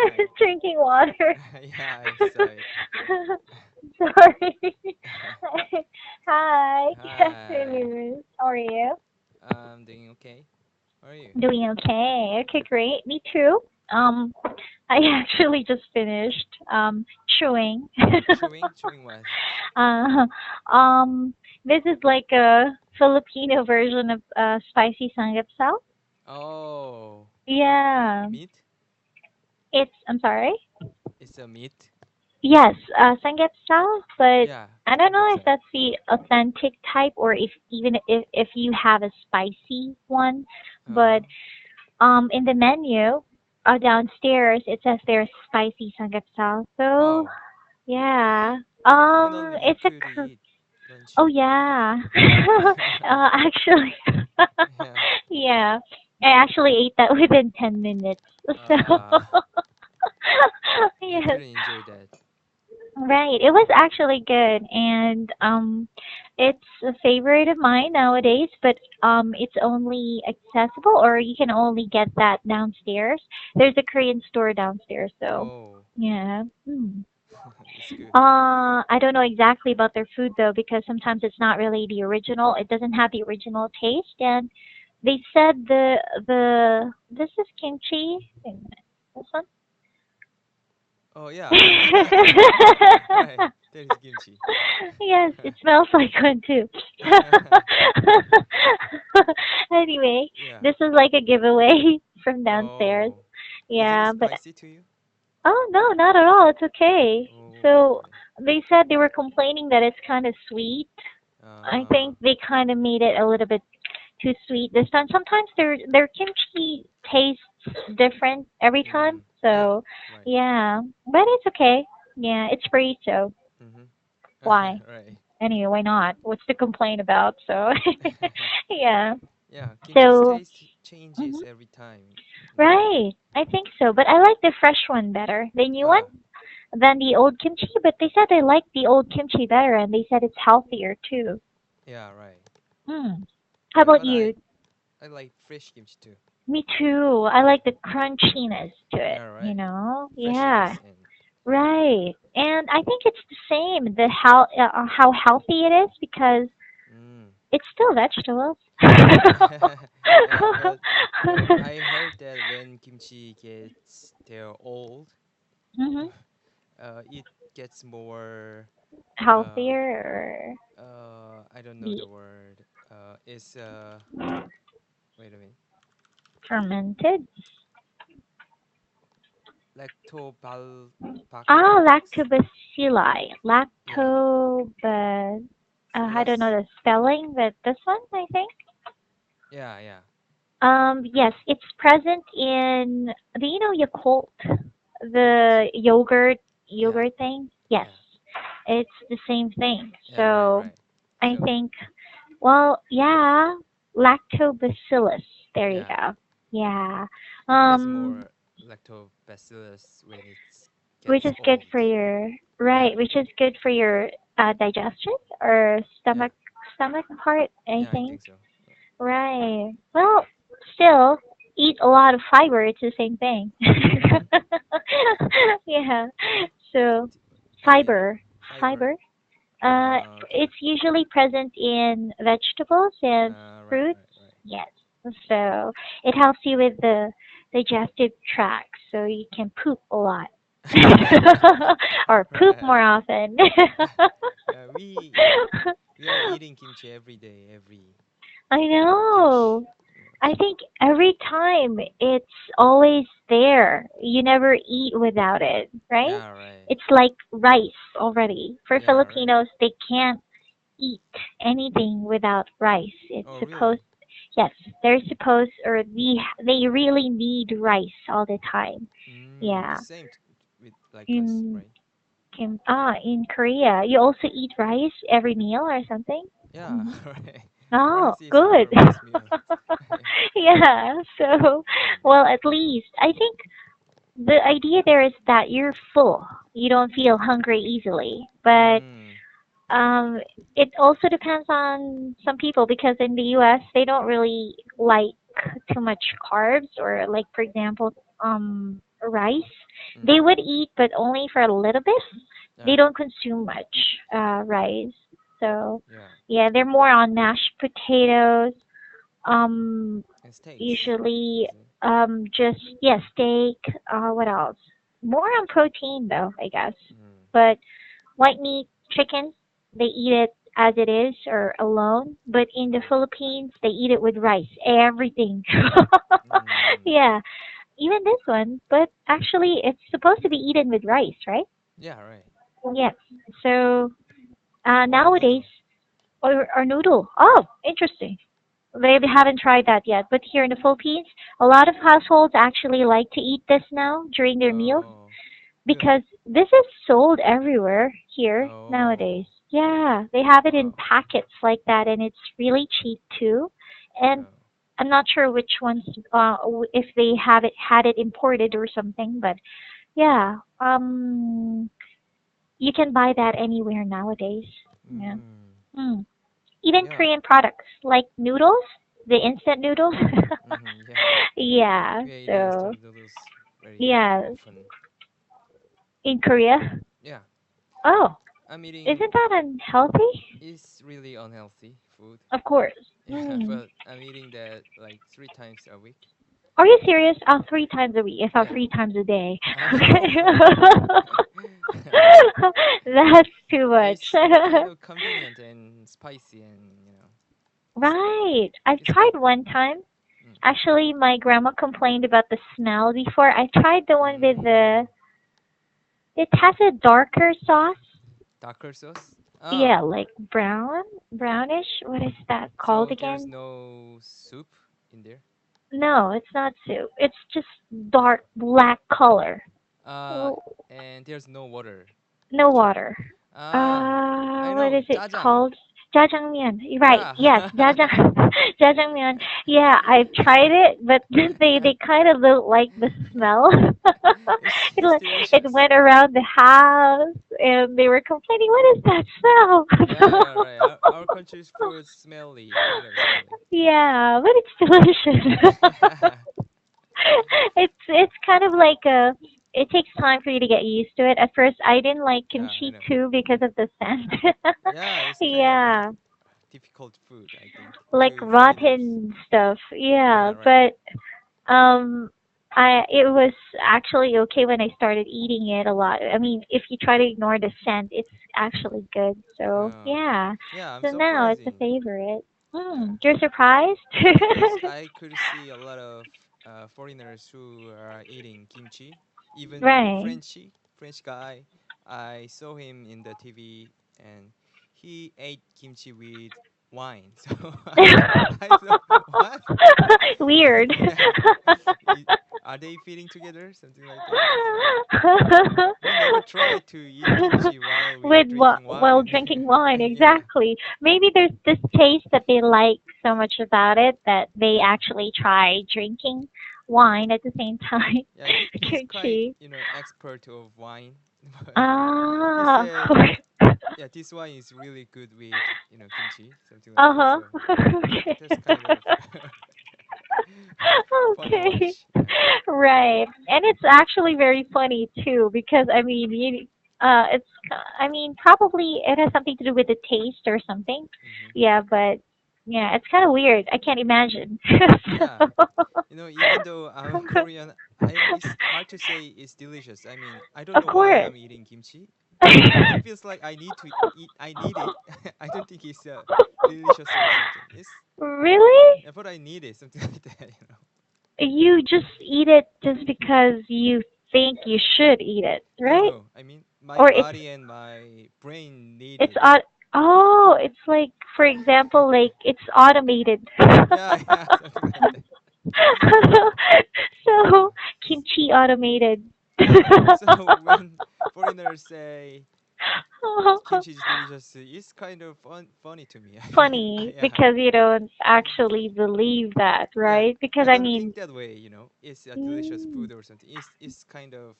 Right. Drinking water. Yeah, I saw it. Sorry. Hi, good Hi. afternoon. How are you? I'm doing okay. How are you? Doing okay. Okay, great. Me too. Um, I actually just finished chewing. Chewing? Chewing what? uh, this is like a Filipino version of spicy samgyeopsal. Oh, Yeah, meat? I'm sorry. It's a meat? Yes, samgyeopsal, but Yeah, I don't know if samgyeopsal. that's the authentic type or if even if you have a spicy one. But Uh, in the menu downstairs it says there's spicy samgyeopsal. So oh, yeah, you don't have it's a to eat, don't oh you? yeah, actually, Yeah. yeah, I actually ate that within 10 minutes. So Uh, you yes. couldn't enjoy that. Right. It was actually good and it's a favorite of mine nowadays, but it's only accessible or you can only get that downstairs. There's a Korean store downstairs, so Oh, yeah. Hmm. it's good. I don't know exactly about their food though because sometimes it's not really the original. It doesn't have the original taste and they said the this is kimchi. Wait a minute. This one? Oh, yeah. Right. There is kimchi. Yes, it smells like one too. Anyway, Yeah. this is like a giveaway from downstairs. Oh, is it Yeah, but spicy to you? oh no, not at all. It's okay. Oh, So okay. they said they were complaining that it's kind of sweet. I Uh, think they kind of made it a little bit too sweet this time. Sometimes their kimchi tastes different every time. yeah, So right. yeah, but it's okay. Yeah, it's free, so Mm-hmm. why? Right. Anyway, why not? What's to complain about? So, yeah. Yeah, kimchi's So, taste changes mhm. every time, you know. Right. I think so. But I like the fresh one better. The new one Ah, than the old kimchi. But they said they like the old kimchi better, and they said it's healthier too. yeah, right. Hmm. How Yeah, about but you? I like fresh kimchi too. Me too. I like the crunchiness to it. Yeah, You right. know? Yeah. Freshness and Right. And I think it's the same. How healthy it is because mm. it's still vegetables. Yeah, but I heard that when kimchi gets they're old, Mhm. it gets more uh Healthier or I don't know the the word. Is wait a minute. fermented. Lactobacillus. Ah, lactobacilli. Yeah. I don't know Silas? the spelling, but this one I think. Yeah, yeah. Yes, it's present in. Do you know Yakult, Cult? the Yeah, yogurt thing? Yes, yeah. it's the same thing. Yeah, right, So right. I So, think, well, yeah, lactobacillus. There you yeah. go. Yeah. It has Um, more lactobacillus when it which gets is good old. for your Yeah. right, which is good for your digestion or Yeah. stomach part, I Yeah, I think. think so. Yeah. Right. Well, still eat a lot of fiber. It's the same thing. Mm-hmm. Yeah. So T- fiber, fiber. fiber. Uh, Okay. it's usually present in vegetables and Right, fruits. right, right. Yes. So it helps you with the digestive tract, so you can poop a lot. Or poop more Right. often. Yeah, we are eating kimchi every day, every I dish. know. You know. I think every time it's always there. You never eat without it, right? Yeah, right. It's like rice already. For Yeah, right. Filipinos, they can't eat anything without rice. It's Oh, supposed, really? yes, they're supposed, or they really need rice all the time. Yeah. Same with like us, In right? in Korea, you also eat rice every meal or something? Yeah, Hmm. right. Oh, Rice is good. our best meal. Yeah. Yeah. So, Mm. well, at least I think the idea there is that you're full. You don't feel hungry easily. But Mm. um, it also depends on some people because in the U.S. they don't really like too much carbs or like for example rice. They Mm. would eat, but only for a little bit. They Yeah. don't consume much rice. So, Yeah. yeah, they're more on mashed potatoes. Um, And steaks, usually, isn't it? just yeah, steak. What else? More on protein though, I guess. Mm. But white meat, chicken, they eat it as it is or alone. But in the Mm. Philippines, they eat it with rice. Everything. Mm. Yeah, even this one. But actually, it's supposed to be eaten with rice, right? Yeah, right. Yes. So Or nowadays, noodle. or noodle. Yeah. Oh, interesting. They haven't tried that yet. But here in the Philippines, a lot of households actually like to eat this now during their meals Oh, because this is sold everywhere here nowadays. oh, Yeah, they have it in wow. packets like that, and it's really cheap too. And Oh, I'm not sure which ones, if they have it had it imported or something, but yeah, you can buy that anywhere nowadays. Yeah. mm, Mm. Even yeah. Korean products like noodles, the instant noodles. Mm-hmm, yeah. Yeah. We ate So instant noodles very yeah, often. in Korea. Yeah. Oh, I'm eating isn't that unhealthy? is really unhealthy food. Of course. Yeah, Mm. but I'm eating that like 3 times a week. Are you serious? Oh, 3 times a week. If I'm Yeah. 3 times a day. Okay. Oh. That's too much. It's kind of convenient and spicy and it's Right. I've it's good. tried one time. Mm. Actually, my grandma complained about the smell before. I tried the one with Mm. it has a darker sauce. Darker sauce? Ah, Yeah, like brownish. What is that called so there's again? no soup in there? No, it's not soup. It's just dark black color. Uh, Oh, and there's no water, no actually. water. Ah, I What know, is it jajang. called? Jajangmyeon. Right. Yeah. Yes, jajangmyeon. Yeah, I've tried it, but they kind of don't like the smell. It's it it's like it delicious. went around the house, and they were complaining, "What is that Yeah, yeah, smell?" right. Our country's food smelly, kind of smelly. Yeah, but it's delicious. It's kind of like a. It takes time for you to get used to it. At first, I didn't like Yeah, I kimchi know. too because of the scent. Yeah, it's kind of Yeah, difficult food, I think, like to foreigners. rotten stuff. Yeah, Yeah, right. but um, it was actually okay when I started eating it a lot. I mean, if you try to ignore the scent, it's actually good. So Oh, yeah, yeah, I'm so now it's a surprising. favorite. Yeah, You're surprised? because I could see a lot of foreigners who are eating kimchi. Even Right. French guy, I saw him in the TV, and he ate kimchi with wine. So I thought, what? Weird. Yeah, I- are they feeding together? Something like that. So we never tried to eat kimchi while we are With drinking while wine. drinking wine, Yeah, exactly. Maybe there's this taste that they like so much about it that they yeah, actually try drinking wine at the same time. yeah. He's quite Kimchi. expert of wine, but he Ah. said, yeah, this wine is really good with kimchi, something like that. Uh-huh. So Okay. that's kind of funny Okay. watch. Yeah. Right. And it's actually very funny too because I mean, it's I mean, probably it has something to do with the taste or something. Hmm. Yeah, but yeah, it's kind of weird. I can't imagine. Yeah, So, even though I'm Korean, it's hard to say it's delicious. I mean, I don't of know why course. I'm eating kimchi, but it feels like I need to eat. I need it. I don't think it's delicious or something. It's Really? yeah, but I need it, something like that. You just eat it just because you think you should eat it, No, right? no. I mean, my Or it's body and my brain need it's it. oh, it's like for example, like it's automated. Yeah, yeah, something like that. So kimchi automated. Yeah. So when foreigners say kimchi is delicious, it's kind of funny to me. I mean, Funny yeah, because you don't actually believe that, yeah. right? Because I I don't mean, think that way. It's a delicious mm, food or something. It's kind of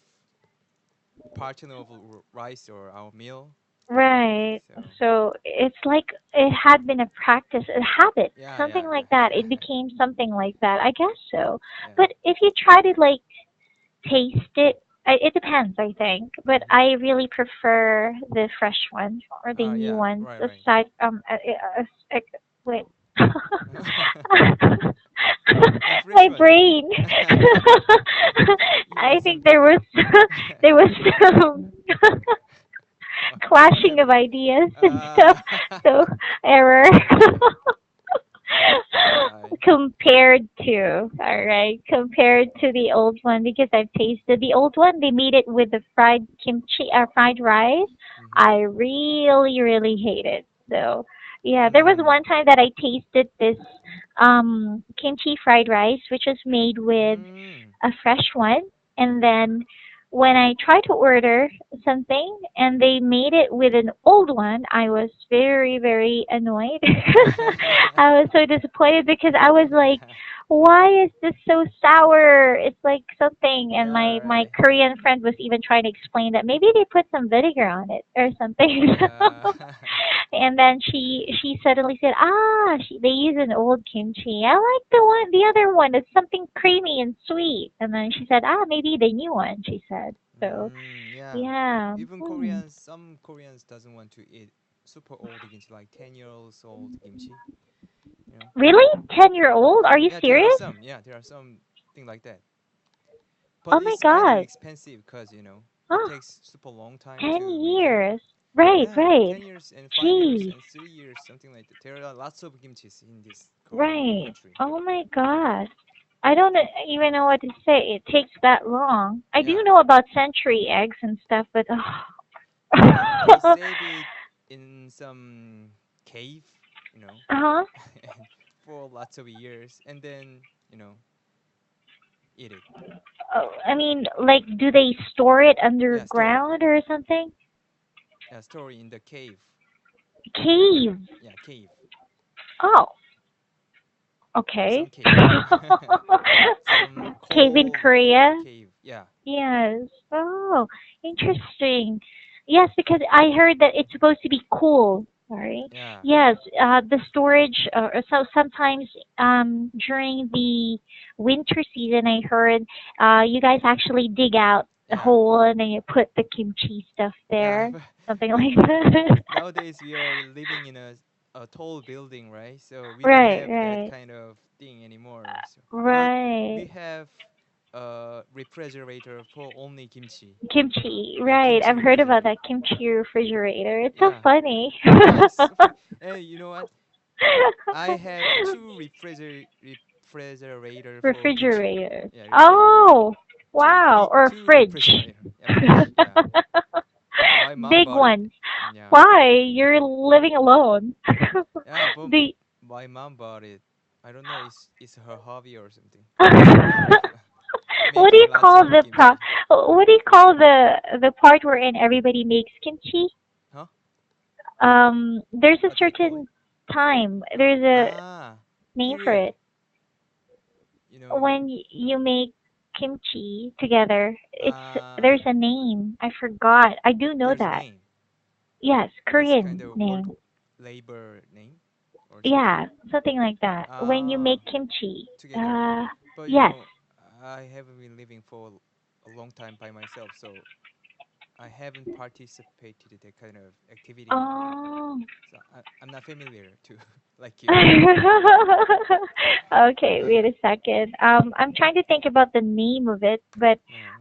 part of rice or our meal. right. So So it's like it had been a practice, a habit, yeah, something yeah, like that. yeah, It became something like that. I guess so. yeah. But if you tried it like taste it. It depends, I think, but Hmm. I really prefer the fresh ones or the new Yeah, ones. right, right. Aside, wait, Yeah, fresh my one. brain. You I mean think something? there was some clashing of Whatever. ideas and stuff. Uh, So error. right. Compared to, all right, compared to the old one because I've tasted the old one. They made it with the fried kimchi, fried rice. Mm-hmm. I really, really hate it. So, yeah, there was Mm. one time that I tasted this kimchi fried rice, which was made with Mm. a fresh one. And Mm-hmm. then when I tried to order something and they made it with an old one, I was very, very annoyed. I was so disappointed because I was like, why is this so sour? It's like something. And Yeah, my right. Korean friend was even trying to explain that maybe they put some vinegar on it or something. Yeah. And then she suddenly said, "Ah, they use an old kimchi. I like the other one. It's something creamy and sweet." And then she said, "Ah, maybe the new one." She said. So Yeah. yeah. Even Hmm. Koreans, some Koreans doesn't want to eat super old kimchi, like 10 years old kimchi. You know. Really? 10-year old? Are you Yeah, there are serious? some. Yeah, there are some thing like that. Oh But my it's kind of God. expensive because it Oh, takes super long time 10 to make it. years. Right, Yeah, right. 10 years and 5 years Jeez. and 3 years, something like that. There are lots of kimchis in this Right. country. Oh my God. I don't even know what to say. It takes that long. I do Yeah, know about century eggs and stuff, but they save it in some cave, you know, uh-huh. and for lots of years, and then you know eat it. Oh, I mean, like, do they store it Yeah, store it. underground or something? Yeah, store it in the cave. Cave. Yeah, cave. Oh, Yeah, okay. some cave. Some Cave in cold Korea? cave. Yeah, Yes. Oh, interesting. Yes, because I heard that it's supposed to be cool. Sorry. yeah, Yes, the storage. So sometimes during the winter season, I heard you guys actually dig out the yeah, hole and then you put the kimchi stuff yeah. there, something But like that. nowadays we are living in a tall building, right? So we don't Right, have that right, kind of thing anymore. So, but we right. have a refrigerator for only kimchi. Kimchi, Yeah, right. kimchi I've heard about refrigerator. that kimchi refrigerator. It's so Yeah, funny. yeah. It's so fun. And you know what? I have two refrigerator for kimchi. Refrigerators. Yeah, refrigerator. Oh, wow. Or Two fridge. refrigerator. Yeah, fridge. Yeah. My mom Big bought it. ones. Yeah. Why? You're living alone. Yeah, but The my mom bought it. I don't know. It's her hobby or something. what do Making you lots call of the kimchi. what do you call the part wherein everybody makes kimchi? Huh? There's a What do you call it? certain time. There's a name for Period. it. You know, When you make kimchi together, it's uh, there's a name. I forgot. I do know there's a that. name. Yes, It's kind Korean of work name. labor name or something. Yeah, something like that. When you Ah, make kimchi. together. But Yes. I haven't been living for a long time by myself, so I haven't participated in that kind of activity. Oh. So I'm not familiar to like you. Okay, wait a second. I'm trying to think about the name of it, but Yeah.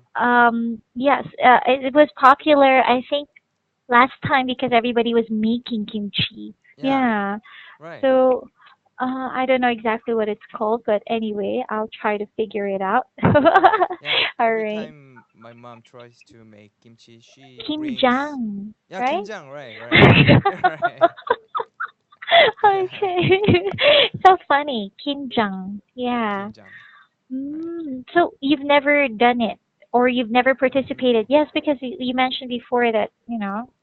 yes, it was popular. I think last time because everybody was making kimchi. Yeah. Yeah. Right. So, I don't know exactly what it's called, but anyway, I'll try to figure it out. Yeah. All Every right. time my mom tries to make kimchi, she brings. Kimjang, Yeah, right? kimjang. Right. Right. Right. Yeah. Okay. So funny. Kimjang. Yeah, Yeah. kimjang. Right. So you've never done it or you've never participated? Yes, because you mentioned before that, you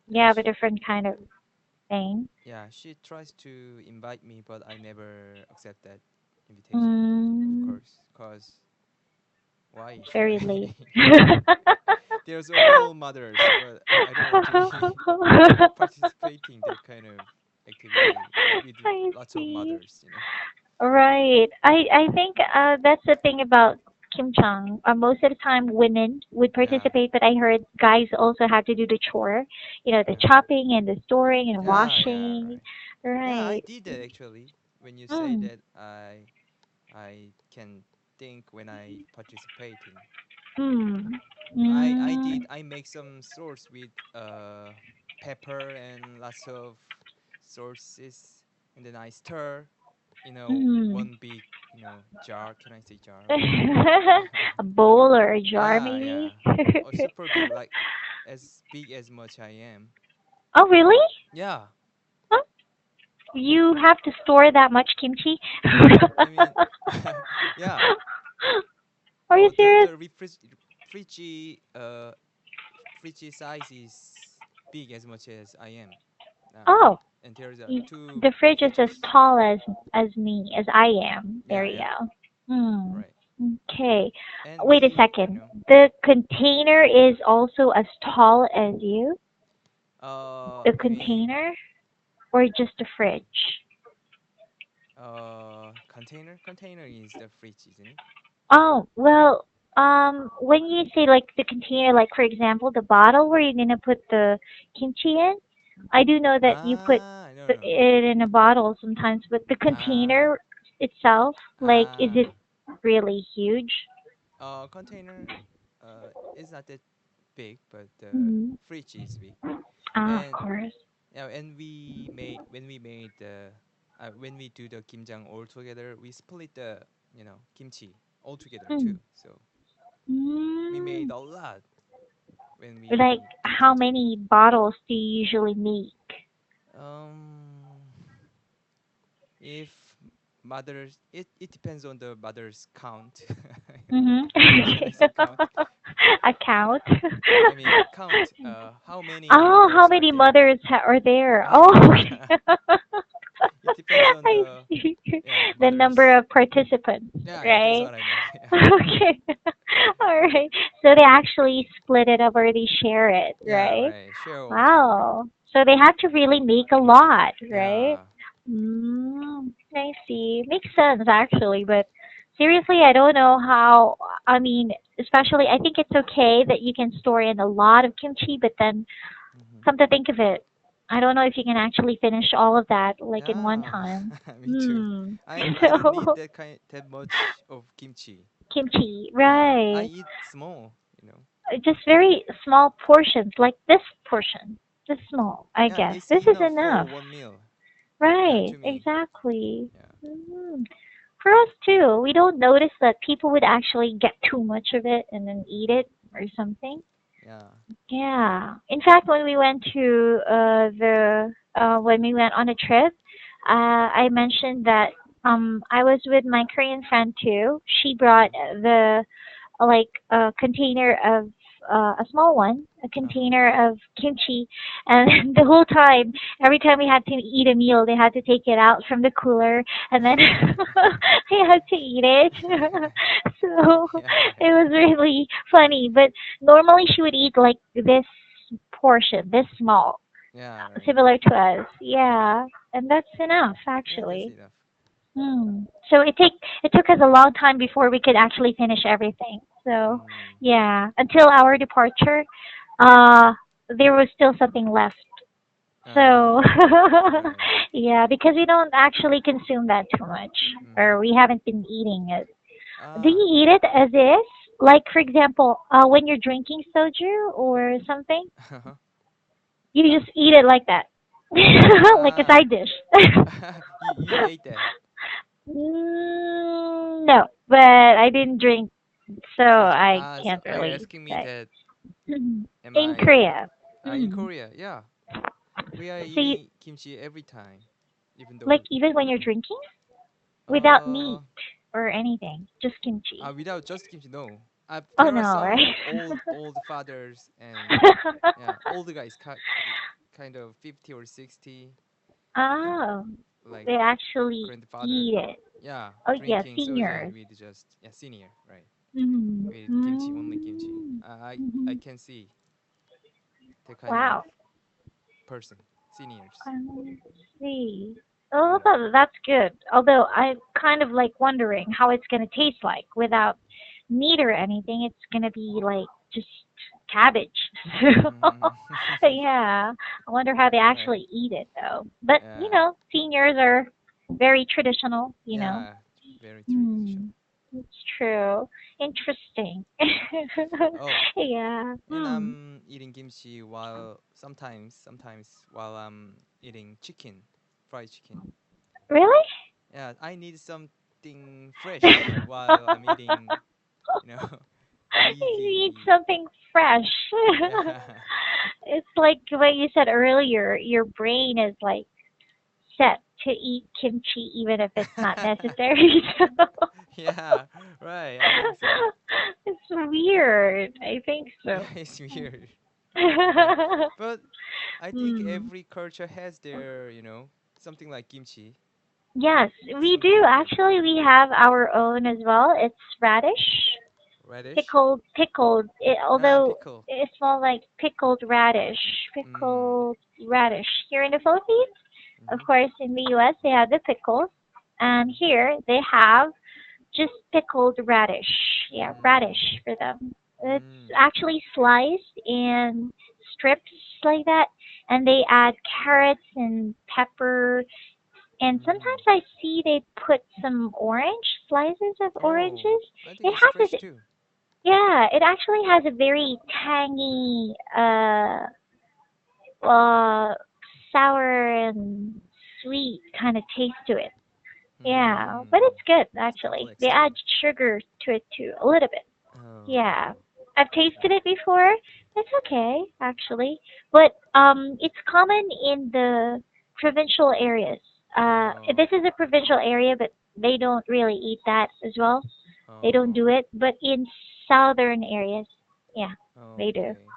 Yeah. have a different kind of thing. She tries to invite me, but I never accept that invitation. Of Mm, course, cause why it's should very I? late. There's all mothers, but I don't want to be participating that kind of activity with I lots of see. mothers. Right. I think that's the thing about kimchang. Most of the time, women would Yeah. participate, but I heard guys also had to do the chore, the Uh-huh. chopping and the storing and Yeah, washing. right. Yeah, I Right. did that actually. When you say Mm. that, I can think when I participating. Mm. I Mm. did. I make some sauce with pepper and lots of sauces, and then I stir. Mm. One big jar. Can I say jar or A bowl or a jar, yeah, yeah. maybe. Oh, super big, like as big as much I am. Oh, really? Yeah. Huh? You have to store that much kimchi? I mean, yeah. Are you Oh, the serious? the fridge fridge size is big as much as I am now, Oh, and there's y- two the fridge is as fridges. tall as me, as I am. There Yeah, you yeah, go. Hmm. right. Okay. And Wait a we, second. The container is also as tall as you? The I mean, container? Or just the fridge? container is the fridge, isn't it? Oh, well, when you say like the container, like for example, the bottle where you're gonna put the kimchi in, I do know that you put No, no. it in a bottle sometimes, but the Ah, container itself, like, is it ah. really huge? Container, is not that big, but the Hmm. fridge is big. Ah, of And course. yeah, and we made the when we do the kimjang all together, we split the kimchi all together too. Mm. So we made Mm. a lot when Like, we do how kimjang. many bottles do you usually make? Um, if it depends on the mother's count. Mm-hmm. Can I say count? A count. I mean count. How many Oh, how mothers are many there? mothers are there? Oh, It depends on I the see. The number mothers. of participants, Yeah, yeah, that's right? what I meant. Yeah, Okay. All right. So they actually split it up or they share it, yeah, right? right. Share all together. Wow. So they had to really make a lot, right? Yeah. I see. Makes sense actually, but seriously, I don't know how. I mean, especially, I think it's okay that you can store in a lot of kimchi, but then Hmm. come to think of it, I don't know if you can actually finish all of that like in one Yeah, time. me too. Hmm. I don't need So that much of kimchi. kimchi, Yeah, I right? eat small. You know. Just very small portions, like this portion, just small. I Yeah, guess it's this is enough for enough, one meal. Yeah, right? to me. Exactly. Yeah, Hmm. For us too, we don't notice that people would actually get too much of it and then eat it or something. yeah. Yeah. In fact, when we went to the when we went on a trip, I mentioned that I was with my Korean friend too. She brought Mhm. the like a container of a small one, a Uh huh. container of kimchi, and the whole time, every time we had to eat a meal, they had to take it out from the cooler, and then I had to eat it. So Yeah, it right. was really funny. But normally she would eat like this portion, this small, Yeah, right. similar to us. Yeah, and that's enough Yeah, that's actually. enough. Hmm. So it took us a long time before we could actually finish everything. So Mm. yeah, until our departure, uh, there was still something left. Uh, So right. yeah, because we don't actually consume that too much, or Mm-hmm. we haven't been eating it. Do Ah. you eat it as is? Like for example, when you're drinking soju or something, you just eat it like that, like a Ah. side dish. You ate that. No, but I didn't drink, so So, I so can't are you really asking me say. that am In I Korea. in Mm. Korea? Yeah. We are So you, eating kimchi every time, even like though even when you're drinking, without uh, meat or anything, just kimchi. without just kimchi, no. Oh There are no, some right? old fathers and yeah, old guys, kind of 50 or 60, Oh, like they actually grandfather. eat it. Yeah, Oh yeah, drinking soju seniors. with just senior, right? Mm-hmm. With kimchi, only kimchi. Mm-hmm. I can see the kind of Wow. person, seniors. I see. Oh, Mm. that's good. Although I'm kind of like wondering how it's gonna taste like without meat or anything. It's gonna be like just cabbage. Mm. So yeah, I wonder how they Right. actually eat it though. But Yeah. seniors are very traditional. Yeah. Very traditional. Hmm, it's true. Interesting. Oh, Yeah. and Hmm. I'm eating kimchi while sometimes while I'm eating chicken, fried chicken. Really? Yeah, I need something fresh while I'm eating, you know, You need easy. something fresh. Yeah. It's like what you said earlier, your brain is like set to eat kimchi even if it's not necessary. Yeah, right. I think so. It's weird. I think Yeah, so. it's weird. Right. But I think Hmm. every culture has their, something like kimchi, Yes, we do. something good. Actually, we have our own as well. It's radish, Radish? pickled. Ah, Although pickle. it's more like Mm. pickled radish. Here in the Philippines, of Mm-hmm. course, in the U.S. they have the pickles, and here they have just pickled radish. Yeah, Mm. radish for them. It's Mm. actually sliced in strips like that, and they add carrots and pepper. And Mm. sometimes I see they put some orange slices of Oh, orange. I think It it's has fresh this, too. yeah, it actually has a very tangy, uh, sour and sweet kind of taste to it. Yeah, but Mm. it's good It's actually. They complexity. add sugar to it too, a little bit. Yeah, Oh. I've tasted it before. It's okay actually, but it's common in the provincial areas. Oh. This is a provincial area, but they don't really eat that as well. They don't do Oh. it, but in southern areas, yeah, they do. Okay.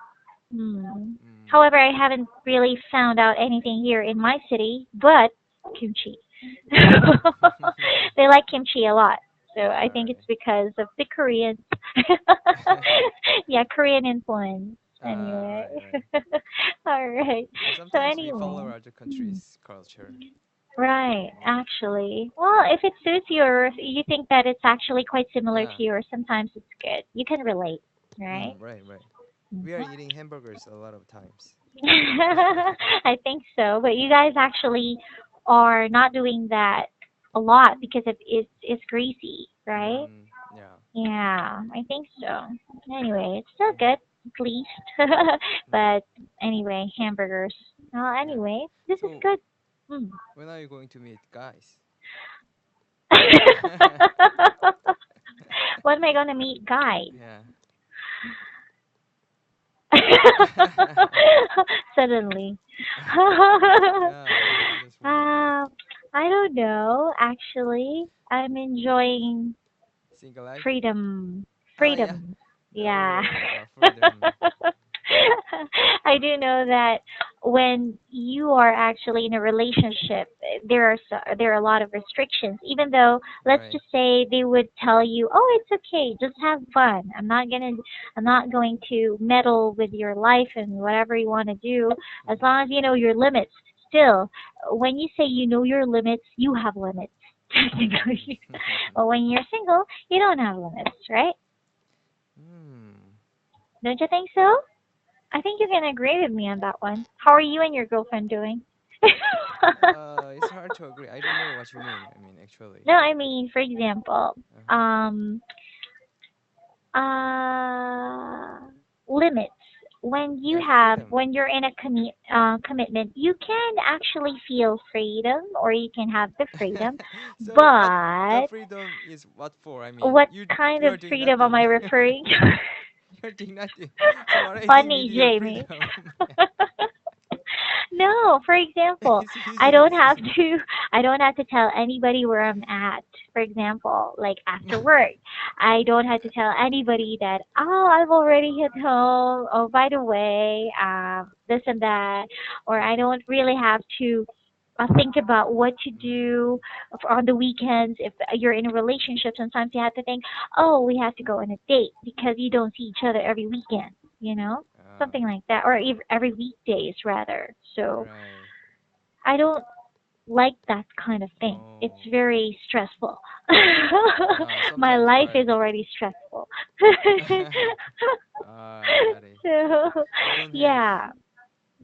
Hmm. Mm. However, I haven't really found out anything here in my city, but kimchi. They like kimchi a lot. So I think it's Alright. because of the Koreans. Yeah, Korean influence. Anyway. Right, right. All right. And So sometimes we follow anyway. other Hmm. countries' culture. Right, actually. Well, if it suits you or if you think that it's actually quite similar Yeah. to you or sometimes it's good, you can relate, right? Mm, right, right. We are Mhm. eating hamburgers a lot of times. I think so, but you guys actually are not doing that a lot because it's greasy, right? Mm, yeah. Yeah, I think so. Anyway, it's still good at least. Mm, But anyway, hamburgers. Well, yeah. anyway, this is So, good. Mm. when are you going to meet guys? When am I gonna meet guys? Yeah. Suddenly. Yeah, I'm just wondering. I don't know. Actually, I'm enjoying Single life? freedom. Ah, yeah. Freedom. The Yeah. word freedom. I do know that when you are actually in a relationship, there are a lot of restrictions. Even though, let's Right. just say they would tell you, "Oh, it's okay, just have fun. I'm not going to meddle with your life and whatever you want to do, as Mm. long as you know your limits." Still, when you say you know your limits, you have limits technically. Mm. But when you're single, you don't have limits, right? Hmm. Don't you think so? I think you can agree with me on that one. How are you and your girlfriend doing? It's hard to agree. I don't know what you mean. I mean, actually. No, I mean, for example, Uh-huh. um, uh, limits. Yeah, freedom. When you're in a commitment, you can actually feel freedom, or you can have the freedom. So what the But freedom is what for? I mean, what you kind you of are doing freedom am I nothing. referring to? You're doing nothing. So what I think with Funny, your Jamie. freedom? Yeah. No, for example, It's I easy. don't It's have easy. to I don't have to tell anybody where I'm at. For example, like after work. I don't have to tell anybody that, oh, I've already hit home. Oh, by the way, this and that. Or I don't really have to think about what to Mm. do on the weekends. If you're in a relationship, sometimes you have to think, oh, we have to go on a date because you don't see each other every weekend, you know? Uh, Something like that, or every weekdays rather. So right. I don't. like that kind of thing. It's Oh, very stressful. My sometimes, life right? is already stressful. Got it. So, You don't have yeah,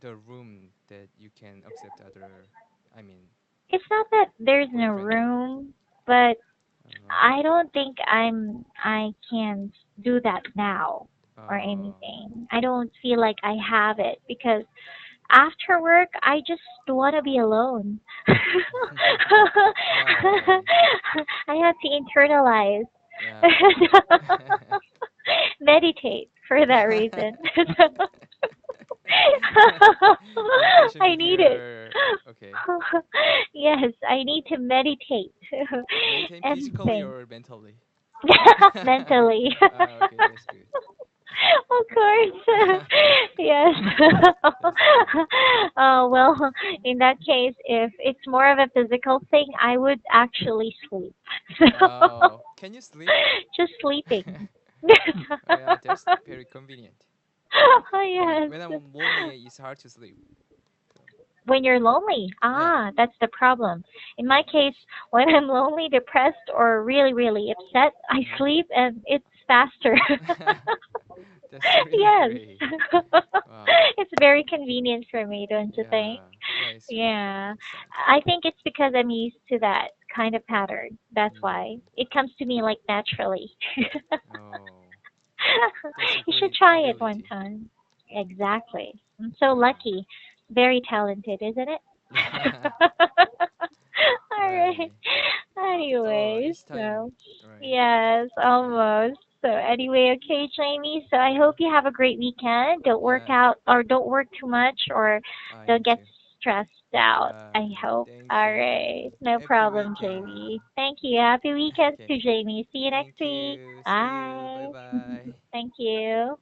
the room that you can accept other, I mean, it's not that there's no boyfriend or, room, but uh, I don't think I can do that now or uh, anything. I don't feel like I have it because after work I just want to be alone. right. I have to internalize, Yeah. meditate for that reason. Meditation I with need it. your, okay. Yes, I need to meditate Meditate and physically think or mentally? mentally. Okay, that's good. Of course. Yes. That's good. Well, in that case, if it's more of a physical thing, I would actually sleep. Oh, can you sleep? Just sleeping. Oh, yeah, that's very convenient. Yes. When I'm lonely, it's hard to sleep. So, When you're lonely, yeah. that's the problem. In my case, when I'm lonely, depressed, or really, really upset, I sleep and it's faster. Uh-huh. That's really Yes. great. Wow. It's very convenient for me, don't you think? Yeah. Yeah, it's really Yeah. convenient sound. I think it's because I'm used to that kind of pattern. That's why. Mm. It comes to me like naturally. Oh, that's a You should great try it one ability. time. Exactly. I'm so Mm. lucky. Very talented, isn't it? Yeah. All right. Right. So Anyways, it's time, so right? yes, Yeah. almost. So anyway, okay, Jamie. So I hope you have a great weekend. Don't work Yeah. out or don't work too much or You don't get too. stressed out. I Right. hope. Thank All you. right. No Happy problem, weekend. Jamie. Thank you. Happy weekend Okay. to Jamie. See you next Thank week. you. See you. Bye Bye. bye. Thank you.